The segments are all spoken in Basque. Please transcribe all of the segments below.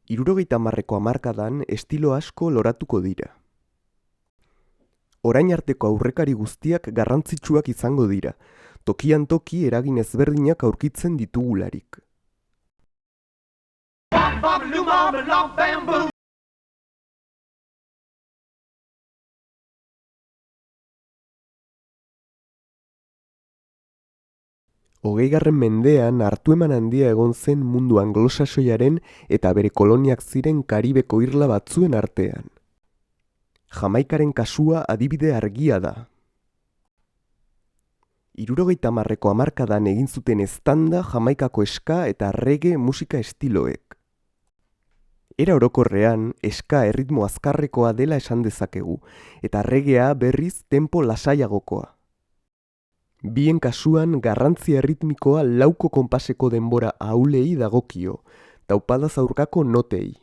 Hirurogeita hamarreko hamarkadan estilo asko loratuko dira. Orain arteko aurrekari guztiak garrantzitsuak izango dira, tokian toki eragin ezberdinak aurkitzen ditugularik. Hogeigarren mendean hartu-eman handia egon zen mundu anglosaxoiaren eta bere koloniak ziren Karibeko irla batzuen artean. Jamaikaren kasua adibide argia da. Hirurogeita hamarreko hamarkadan egin zuten eztanda Jamaikako ska eta reggae musika estiloek. Era orokorrean, ska erritmo azkarrekoa dela esan dezakegu, eta reggaea berriz tempo lasaiagokoa. Bien kasuan garrantzia erritmikoa lauko konpaseko denbora ahulei dagokio, taupadaz aurkako notei.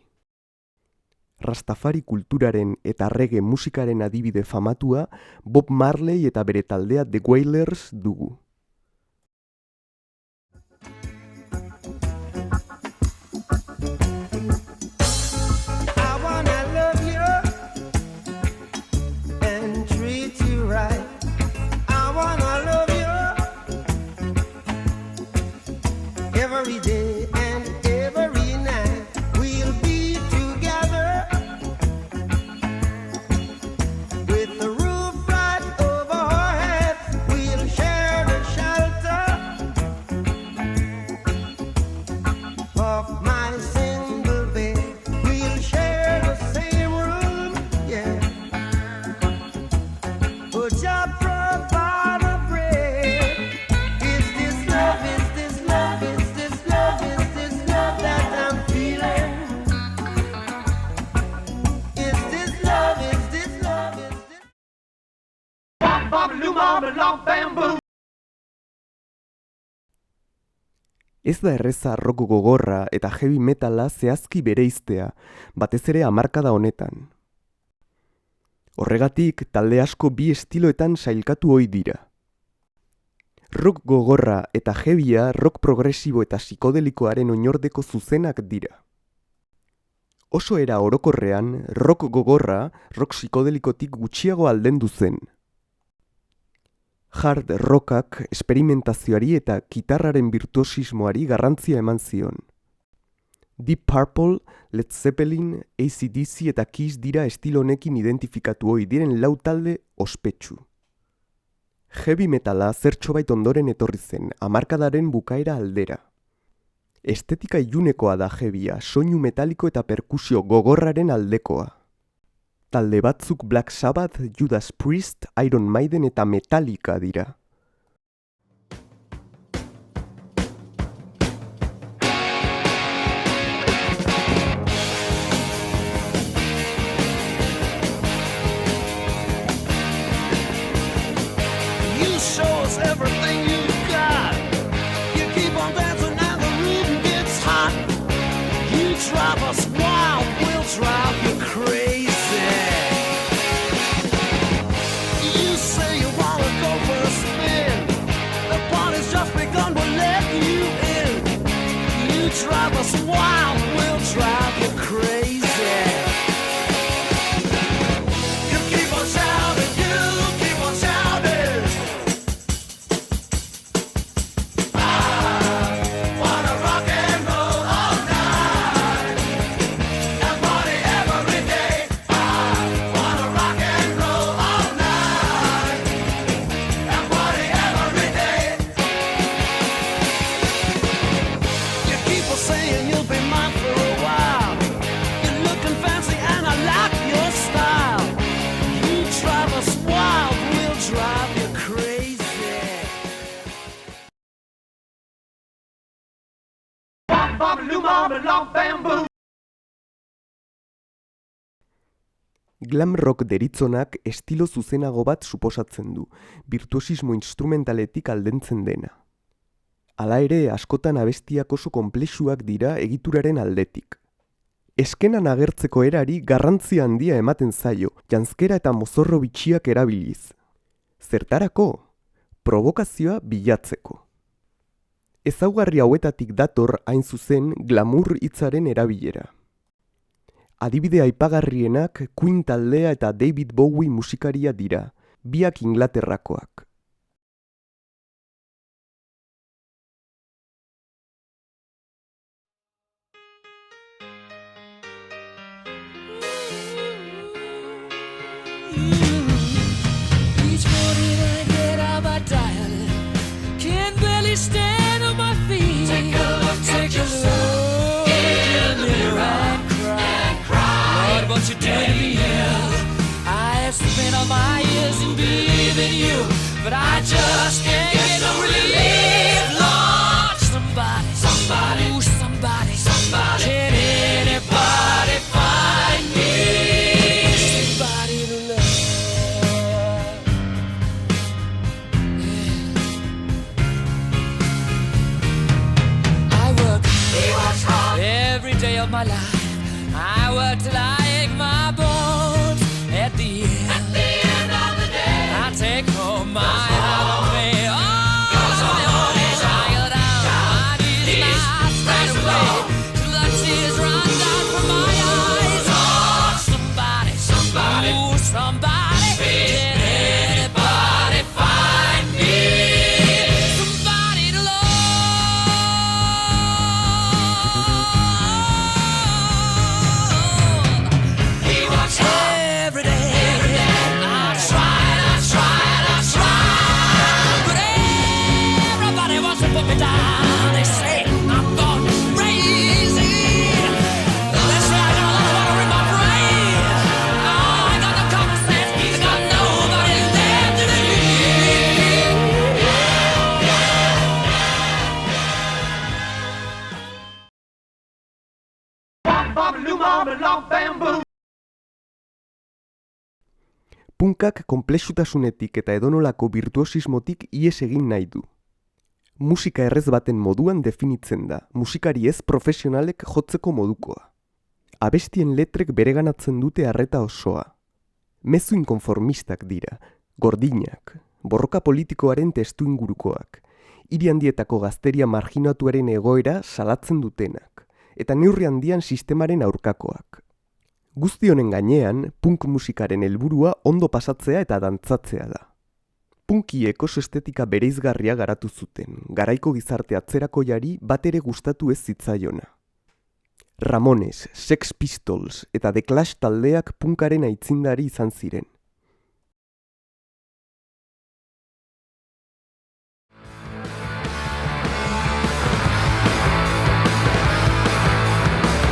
Rastafari kulturaren eta reggae musikaren adibide famatua Bob Marley eta bere taldea The Wailers dugu. Ez da erreza rock gogorra eta heavy metala zehazki bereiztea, batez ere hamarkada honetan. Horregatik, talde asko bi estiloetan sailkatu ohi dira. Rock gogorra eta heavya rock progresibo eta psikodelikoaren oinordeko zuzenak dira. Oso era orokorrean, rock gogorra rock psikodelikotik gutxiago aldendu zen. Hard rockak esperimentazioari eta kitarraren virtuosismoari garrantzia eman zion. Deep Purple, Led Zeppelin, AC/DC eta Kiss dira estilo honekin identifikatu ohi diren lau talde ospetsu. Heavy metala zertxobait ondoren etorri zen, hamarkadaren bukaera aldera. Estetika ilunekoa da heavya, soinu metaliko eta perkusio gogorraren aldekoa. Talde batzuk Black Sabbath, Judas Priest, Iron Maiden eta Metallica dira. Drive us wild, we'll drive you crazy. You keep on shouting, you keep on shouting. I wanna rock and roll all night and party every day. I wanna rock and roll all night and party every day. Saying you'll be mine for a while. You're looking fancy and I like your style. You drive us wild, we'll drive you crazy. Glam rock deritzonak estilo zuzenago bat suposatzen du, virtuosismo instrumentaletik aldentzen dena. Hala ere, askotan abestiak oso konplexuak dira egituraren aldetik. Eskenan agertzeko erari garrantzia handia ematen zaio, janzkera eta mozorro bitxiak erabiliz. Zertarako? Provokazioa bilatzeko. Ezaugarri hauetatik dator hain zuzen glamour hitzaren erabilera. Adibide aipagarrienak Queen taldea eta David Bowie musikaria dira, biak Inglaterrakoak. Each morning I get out my dial, can barely stand on my feet. Take a look in the mirror and cry. Lord, what you doing to me? I have spent all my years in believing you, but I just can't get no relief. Lord, somebody, ooh, somebody, can anybody find me somebody to love? I work hard every day of my life. I work till I ache my bones. At the end of the day, I take home my holiday. Oh, tired out, my knees right away, till the tears run down from my eyes. Oh, somebody, ooh, somebody, can anybody find me somebody to love? He works hard every day. I tried, but everybody wants to put me down. They say I'm gone crazy. They say I got a lot of water in my brain. Oh, I got no common sense. I got nobody left to believe. Punkak konplexutasunetik eta edonolako virtuosismotik ihes egin nahi du. Musika errez baten moduan definitzen da, musikari ez profesionalek jotzeko modukoa. Abestien letrek bereganatzen dute arreta osoa. Mezu inkonformistak dira, gordinak, borroka politikoaren testu ingurukoak, hiri handietako gazteria marginatuaren egoera salatzen dutenak, eta neurri handian sistemaren aurkakoak. Guzti honen gainean, punk musikaren helburua ondo pasatzea eta dantzatzea da. Punkiek oso estetika bereizgarria garatu zuten, garaiko gizarte atzerakoiari bat ere gustatu ez zitzaiona. Ramones, Sex Pistols eta The Clash taldeak punkaren aitzindari izan ziren.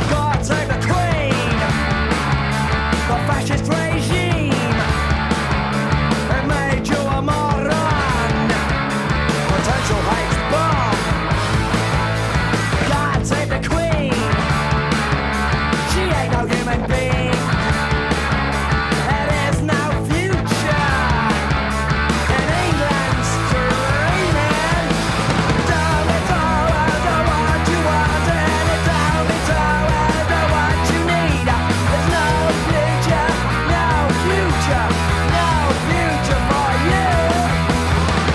God save the Queen, the fascist regime. It made you a moron, potential hate bomb. God save the Queen, she ain't no human being. There is no future in England's dreaming. Don't be told what you want, and it don't be told what you need. There's no future, no future, no future for you.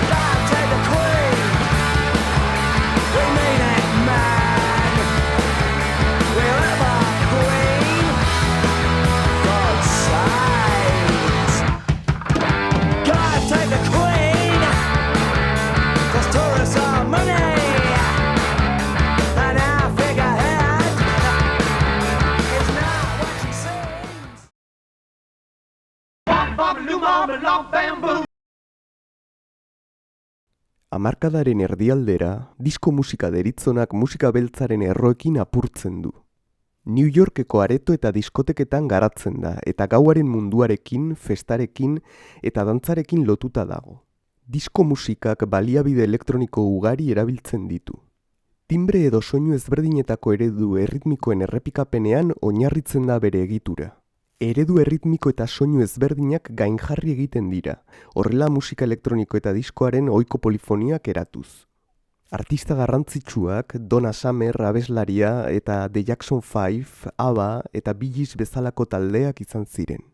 God save the Queen, we mean it, man. We love our Queen, God saves. God save the Queen, 'cause tourists are money. And our figurehead is not what she seems. Hamarkadaren erdialdera, disko musika deritzonak musika beltzaren erroekin apurtzen du. New Yorkeko areto eta diskoteketan garatzen da, eta gauaren munduarekin, festarekin eta dantzarekin lotuta dago. Disko musikak baliabide elektroniko ugari erabiltzen ditu. Timbre edo soinu ezberdinetako eredu erritmikoen errepikapenean oinarritzen da bere egitura. Eredu erritmiko eta soinu ezberdinak gainjarri egiten dira, horrela musika elektroniko eta diskoaren ohiko polifoniak eratuz. Artista garrantzitsuak Donna Summer abeslaria eta The Jackson 5, ABBA eta Bee Gees bezalako taldeak izan ziren.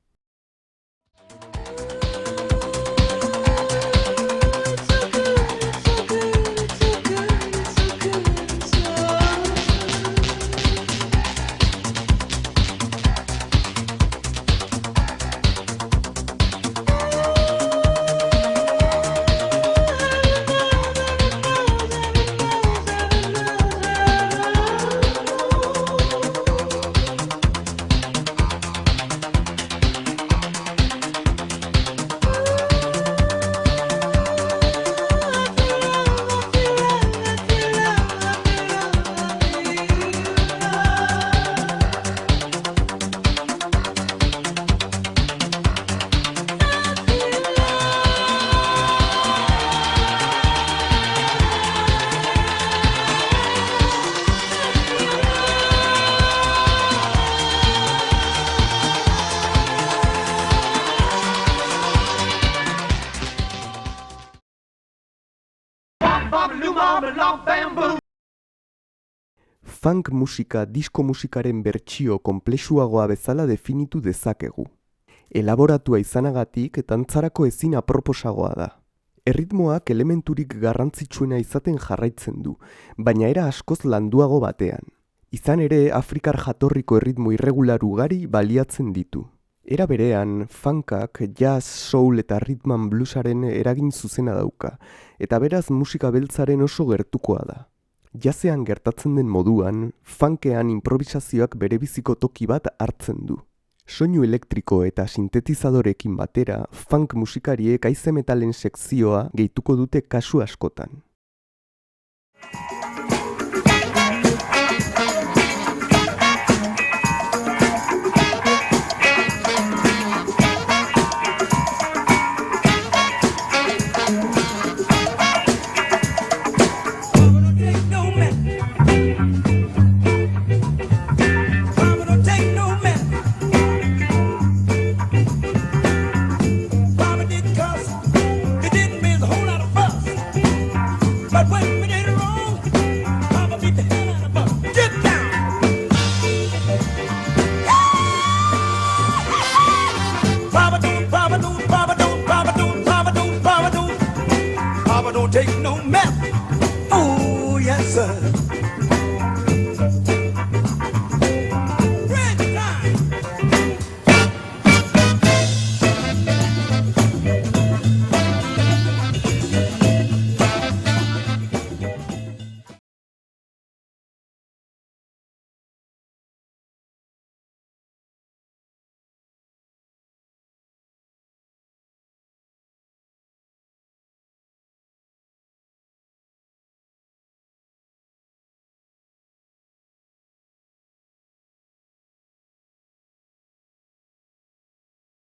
Funk musika disko musikaren bertsio konplexuagoa bezala definitu dezakegu. Elaboratua izanagatik dantzarako ezin aproposagoa da. Erritmoak elementurik garrantzitsuena izaten jarraitzen du, baina era askoz landuago batean. Izan ere, Afrikar jatorriko erritmo irregular ugari baliatzen ditu. Era berean, funkak jazz, soul eta rhythm and bluesaren eragin zuzena dauka, eta beraz musika beltzaren oso gertukoa da. Jazzean gertatzen den moduan, funkean improvisazioak berebiziko toki bat hartzen du. Soinu elektriko eta sintetizadorekin batera, funk musikariek haize metalen sekzioa gehituko dute kasu askotan. Take no mess.